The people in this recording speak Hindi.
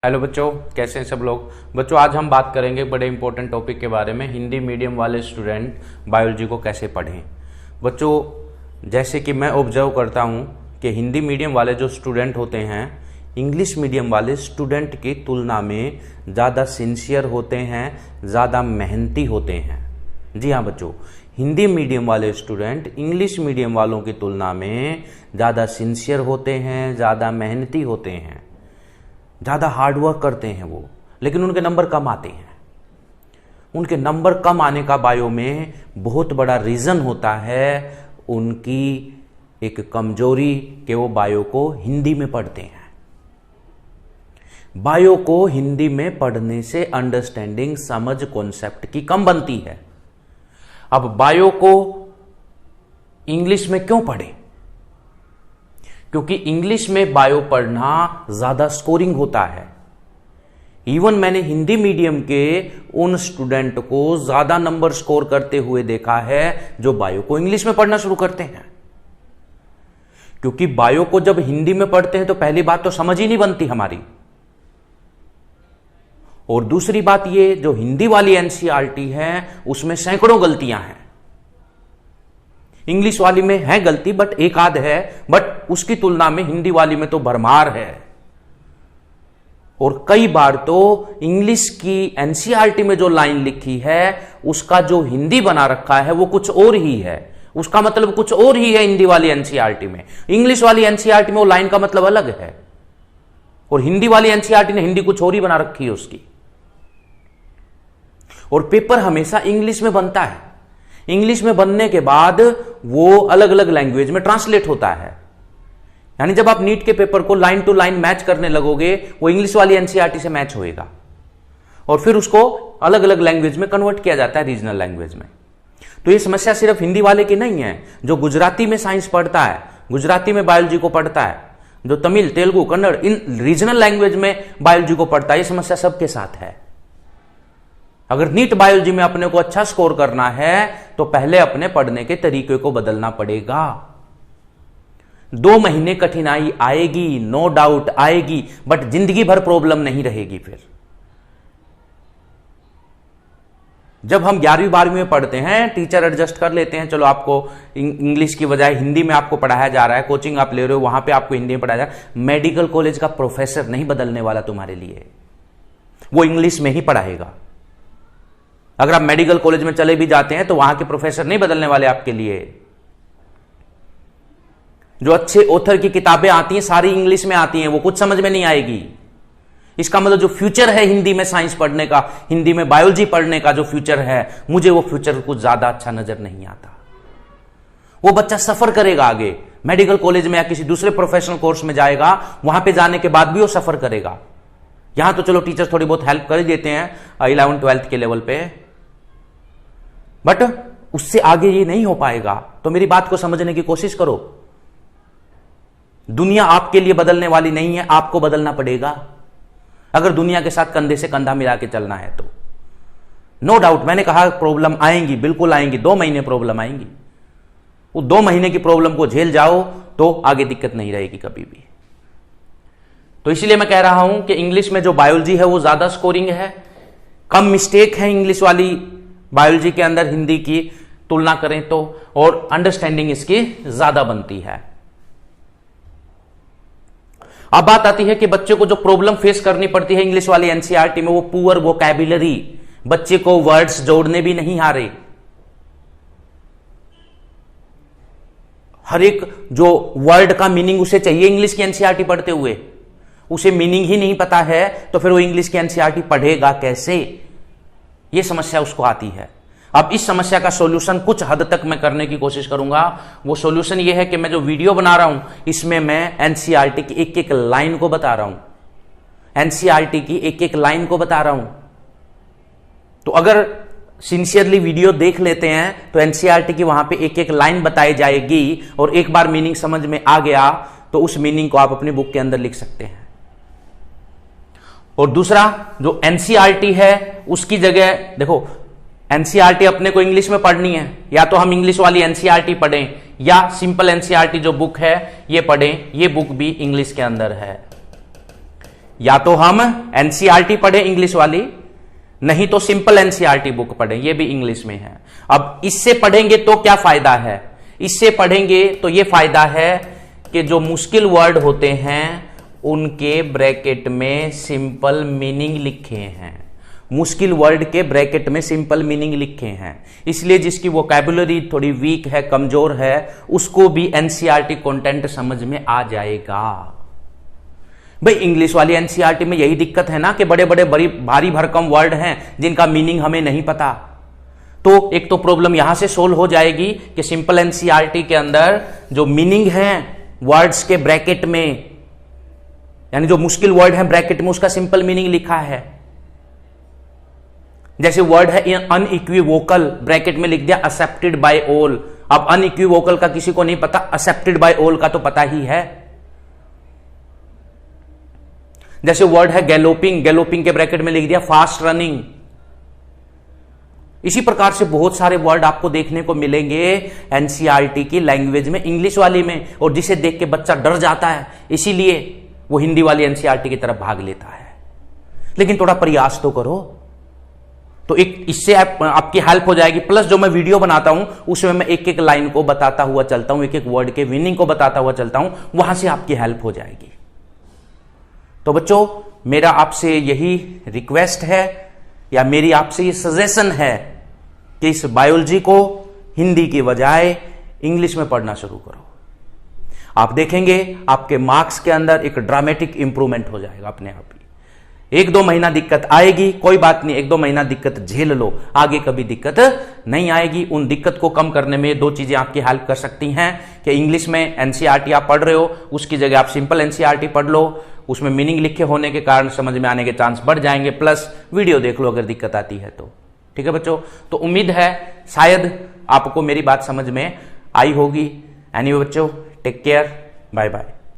हेलो बच्चों, कैसे हैं सब लोग। बच्चों आज हम बात करेंगे बड़े इंपॉर्टेंट टॉपिक के बारे में, हिंदी मीडियम वाले स्टूडेंट बायोलॉजी को कैसे पढ़ें। बच्चों जैसे कि मैं ऑब्जर्व करता हूं कि हिंदी मीडियम वाले जो स्टूडेंट होते हैं इंग्लिश मीडियम वाले स्टूडेंट की तुलना में ज़्यादा सिंसियर होते हैं, ज़्यादा मेहनती होते हैं। जी हाँ बच्चों, हिंदी मीडियम वाले स्टूडेंट इंग्लिश मीडियम वालों की तुलना में ज़्यादा सिंसियर होते हैं, ज़्यादा मेहनती होते हैं, ज़्यादा हार्डवर्क करते हैं वो, लेकिन उनके नंबर कम आते हैं। उनके नंबर कम आने का बायो में बहुत बड़ा रीज़न होता है उनकी एक कमजोरी कि वो बायो को हिंदी में पढ़ते हैं। बायो को हिंदी में पढ़ने से अंडरस्टैंडिंग, समझ, कॉन्सेप्ट की कम बनती है। अब बायो को इंग्लिश में क्यों पढ़ें? क्योंकि इंग्लिश में बायो पढ़ना ज्यादा स्कोरिंग होता है। इवन मैंने हिंदी मीडियम के उन स्टूडेंट को ज्यादा नंबर स्कोर करते हुए देखा है जो बायो को इंग्लिश में पढ़ना शुरू करते हैं। क्योंकि बायो को जब हिंदी में पढ़ते हैं तो पहली बात तो समझ ही नहीं बनती हमारी, और दूसरी बात ये जो हिंदी वाली एनसीईआरटी है उसमें सैकड़ों गलतियां हैं। इंग्लिश वाली में है गलती बट एक आध है, बट उसकी तुलना में हिंदी वाली में तो भरमार है। और कई बार तो इंग्लिश की एनसीईआरटी में जो लाइन लिखी है उसका जो हिंदी बना रखा है वो कुछ और ही है, उसका मतलब कुछ और ही है हिंदी वाली एनसीईआरटी में। इंग्लिश वाली एनसीईआरटी में वो लाइन का मतलब अलग है और हिंदी वाली एनसीईआरटी ने हिंदी कुछ और ही बना रखी है उसकी। और पेपर हमेशा इंग्लिश में बनता है। इंग्लिश में बनने के बाद वो अलग अलग लैंग्वेज में ट्रांसलेट होता है। यानी जब आप नीट के पेपर को लाइन टू लाइन मैच करने लगोगे वो इंग्लिश वाली एनसीईआरटी से मैच होएगा और फिर उसको अलग अलग लैंग्वेज में कन्वर्ट किया जाता है, रीजनल लैंग्वेज में। तो ये समस्या सिर्फ हिंदी वाले की नहीं है। जो गुजराती में साइंस पढ़ता है, गुजराती में बायोलॉजी को पढ़ता है, जो तमिल, तेलुगु, कन्नड़ इन रीजनल लैंग्वेज में बायोलॉजी को पढ़ता है, ये समस्या सबके साथ है। अगर नीट बायोलॉजी में अपने को अच्छा स्कोर करना है तो पहले अपने पढ़ने के तरीके को बदलना पड़ेगा। 2 महीने कठिनाई आएगी, नो डाउट आएगी, बट जिंदगी भर प्रॉब्लम नहीं रहेगी। फिर जब हम 11वीं 12वीं में पढ़ते हैं टीचर एडजस्ट कर लेते हैं, चलो आपको इंग्लिश की बजाय हिंदी में आपको पढ़ाया जा रहा है, कोचिंग आप ले रहे हो वहां पे आपको हिंदी में पढ़ाया जा रहा है। मेडिकल कॉलेज का प्रोफेसर नहीं बदलने वाला तुम्हारे लिए, वो इंग्लिश में ही पढ़ाएगा। अगर आप मेडिकल कॉलेज में चले भी जाते हैं तो वहां के प्रोफेसर नहीं बदलने वाले आपके लिए। जो अच्छे ऑथर की किताबें आती हैं सारी इंग्लिश में आती हैं, वो कुछ समझ में नहीं आएगी। इसका मतलब जो फ्यूचर है हिंदी में साइंस पढ़ने का, हिंदी में बायोलॉजी पढ़ने का जो फ्यूचर है, मुझे वो फ्यूचर कुछ ज्यादा अच्छा नजर नहीं आता। वो बच्चा सफर करेगा आगे, मेडिकल कॉलेज में या किसी दूसरे प्रोफेशनल कोर्स में जाएगा, वहां पे जाने के बाद भी वो सफर करेगा। यहां तो चलो टीचर थोड़ी बहुत हेल्प कर देते हैं 11th-12th के लेवल पे, बट उससे आगे ये नहीं हो पाएगा। तो मेरी बात को समझने की कोशिश करो। दुनिया आपके लिए बदलने वाली नहीं है, आपको बदलना पड़ेगा अगर दुनिया के साथ कंधे से कंधा मिला के चलना है तो। नो डाउट मैंने कहा प्रॉब्लम आएंगी, बिल्कुल आएंगी, 2 महीने प्रॉब्लम आएंगी। वो 2 महीने की प्रॉब्लम को झेल जाओ तो आगे दिक्कत नहीं रहेगी कभी भी। तो इसलिए मैं कह रहा हूं कि इंग्लिश में जो बायोलॉजी है वो ज्यादा स्कोरिंग है, कम मिस्टेक है इंग्लिश वाली बायोलॉजी के अंदर हिंदी की तुलना करें तो, और अंडरस्टैंडिंग इसकी ज्यादा बनती है। अब बात आती है कि बच्चे को जो प्रॉब्लम फेस करनी पड़ती है इंग्लिश वाली एनसीईआरटी में, वो पुअर वोकैबुलरी। बच्चे को वर्ड्स जोड़ने भी नहीं आ रहे। हर एक जो वर्ड का मीनिंग उसे चाहिए इंग्लिश की एनसीईआरटी पढ़ते हुए, उसे मीनिंग ही नहीं पता है तो फिर वो इंग्लिश की एनसीईआरटी पढ़ेगा कैसे? ये समस्या उसको आती है। अब इस समस्या का सॉल्यूशन कुछ हद तक मैं करने की कोशिश करूंगा। वो सॉल्यूशन ये है कि मैं जो वीडियो बना रहा हूं इसमें मैं एनसीईआरटी की एक एक लाइन को बता रहा हूं, एनसीईआरटी की एक एक लाइन को बता रहा हूं। तो अगर सिंसियरली वीडियो देख लेते हैं तो एनसीईआरटी की वहां पे एक एक लाइन बताई जाएगी और एक बार मीनिंग समझ में आ गया तो उस मीनिंग को आप अपनी बुक के अंदर लिख सकते हैं। और दूसरा जो एनसीईआरटी है उसकी जगह देखो, एनसीईआरटी अपने को इंग्लिश में पढ़नी है, या तो हम इंग्लिश वाली एनसीईआरटी पढ़ें या सिंपल एनसीईआरटी जो बुक है ये पढ़ें। ये बुक भी इंग्लिश के अंदर है। या तो हम एनसीईआरटी पढ़े इंग्लिश वाली, नहीं तो सिंपल एनसीईआरटी बुक पढ़ें, ये भी इंग्लिश में है। अब इससे पढ़ेंगे तो क्या फायदा है? इससे पढ़ेंगे तो ये फायदा है कि जो मुश्किल वर्ड होते हैं उनके ब्रैकेट में सिंपल मीनिंग लिखे हैं, मुश्किल वर्ड के ब्रैकेट में सिंपल मीनिंग लिखे हैं। इसलिए जिसकी वोकैबुलरी थोड़ी वीक है, कमजोर है, उसको भी एनसीईआरटी कंटेंट समझ में आ जाएगा। भाई इंग्लिश वाली एनसीईआरटी में यही दिक्कत है ना कि बड़े बड़े भारी भरकम वर्ड हैं जिनका मीनिंग हमें नहीं पता। तो एक तो प्रॉब्लम यहां से सोल्व हो जाएगी कि सिंपल एनसीईआरटी के अंदर जो मीनिंग है वर्ड्स के ब्रैकेट में, यानी जो मुश्किल वर्ड है ब्रैकेट में उसका सिंपल मीनिंग लिखा है। जैसे वर्ड है अनइक्विवोकल, ब्रैकेट में लिख दिया एक्सेप्टेड बाय ऑल। अब अनइक्विवोकल का किसी को नहीं पता, एक्सेप्टेड बाय ऑल का तो पता ही है। जैसे वर्ड है गैलोपिंग, गैलोपिंग के ब्रैकेट में लिख दिया फास्ट रनिंग। इसी प्रकार से बहुत सारे वर्ड आपको देखने को मिलेंगे एनसीईआरटी की लैंग्वेज में, इंग्लिश वाली में, और जिसे देख के बच्चा डर जाता है, इसीलिए वो हिंदी वाली एनसीईआरटी की तरफ भाग लेता है। लेकिन थोड़ा प्रयास तो करो, तो एक इससे आपकी हेल्प हो जाएगी। प्लस जो मैं वीडियो बनाता हूं उसमें मैं एक एक लाइन को बताता हुआ चलता हूं, एक एक वर्ड के मीनिंग को बताता हुआ चलता हूं, वहां से आपकी हेल्प हो जाएगी। तो बच्चों मेरा आपसे यही रिक्वेस्ट है या मेरी आपसे ये सजेशन है कि इस बायोलॉजी को हिंदी की बजाय इंग्लिश में पढ़ना शुरू करो। आप देखेंगे आपके मार्क्स के अंदर एक ड्रामेटिक इंप्रूवमेंट हो जाएगा अपने आप ही। 1-2 महीना दिक्कत आएगी, कोई बात नहीं, 1-2 महीना दिक्कत झेल लो, आगे कभी दिक्कत नहीं आएगी। उन दिक्कत को कम करने में 2 चीजें आपकी हेल्प कर सकती हैं कि इंग्लिश में एनसीईआरटी आप पढ़ रहे हो, उसकी जगह आप सिंपल एनसीईआरटी पढ़ लो, उसमें मीनिंग लिखे होने के कारण समझ में आने के चांस बढ़ जाएंगे। प्लस वीडियो देख लो अगर दिक्कत आती है तो। ठीक है बच्चों, तो उम्मीद है शायद आपको मेरी बात समझ में आई होगी। एनीवे बच्चों, टेक केयर, बाय बाय।